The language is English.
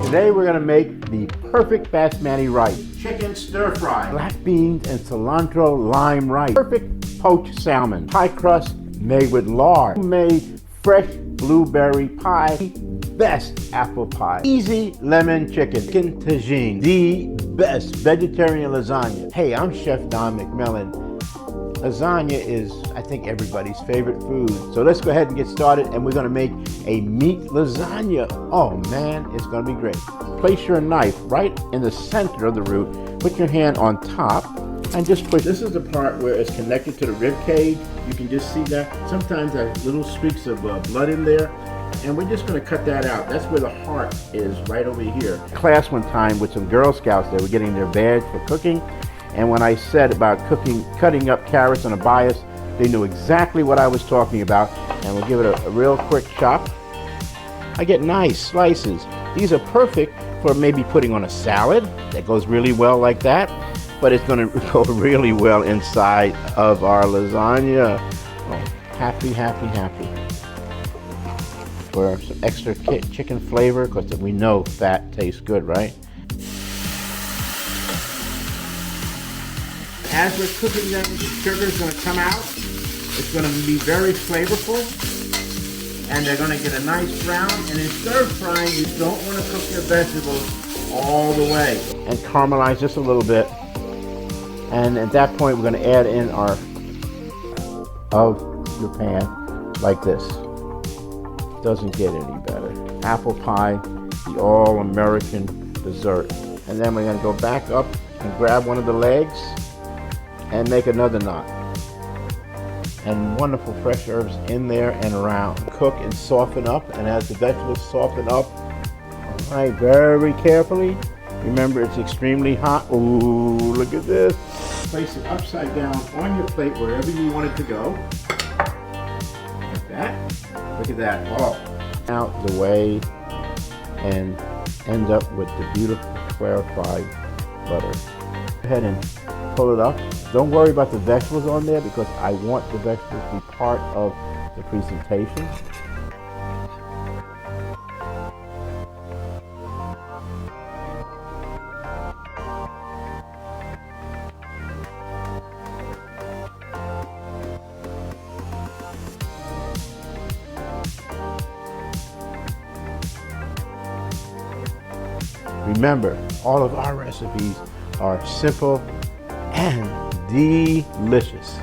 Today we're gonna make the perfect basmati rice. Chicken stir fry, black beans and cilantro lime rice. Perfect poached salmon. Pie crust made with lard. Made fresh blueberry pie. Best apple pie. Easy lemon chicken. Chicken tagine. The best vegetarian lasagna. Hey, I'm Chef Don McMillan. Lasagna is, I think, everybody's favorite food. So let's go ahead and get started, and we're gonna make a meat lasagna. Oh man, it's gonna be great. Place your knife right in the center of the root. Put your hand on top and just push. This is the part where it's connected to the rib cage. You can just see that. Sometimes there's little streaks of blood in there, and we're just gonna cut that out. That's where the heart is, right over here. Class one time with some Girl Scouts, they were getting their badge for cooking. And when I said about cutting up carrots on a bias, they knew exactly what I was talking about. And we'll give it a real quick chop. I get nice slices. These are perfect for maybe putting on a salad. That goes really well like that. But it's gonna go really well inside of our lasagna. Oh, happy, happy, happy. For some extra chicken flavor, because we know fat tastes good, right? As we're cooking them, the sugar is going to come out. It's going to be very flavorful, and they're going to get a nice brown. And in stir frying, you don't want to cook your vegetables all the way. And caramelize just a little bit. And at that point, we're going to add in our of your pan like this. Doesn't get any better. Apple pie, the all-American dessert. And then we're going to go back up and grab one of the legs and make another knot. And wonderful fresh herbs in there and around. Cook and soften up, and as the vegetables soften up, all right, very carefully. Remember, it's extremely hot. Ooh, look at this. Place it upside down on your plate wherever you want it to go. Like that. Look at that. Oh, out the way and end up with the beautiful clarified butter. Go ahead and pull it up. Don't worry about the vegetables on there, because I want the vegetables to be part of the presentation. Remember, all of our recipes are simple and delicious.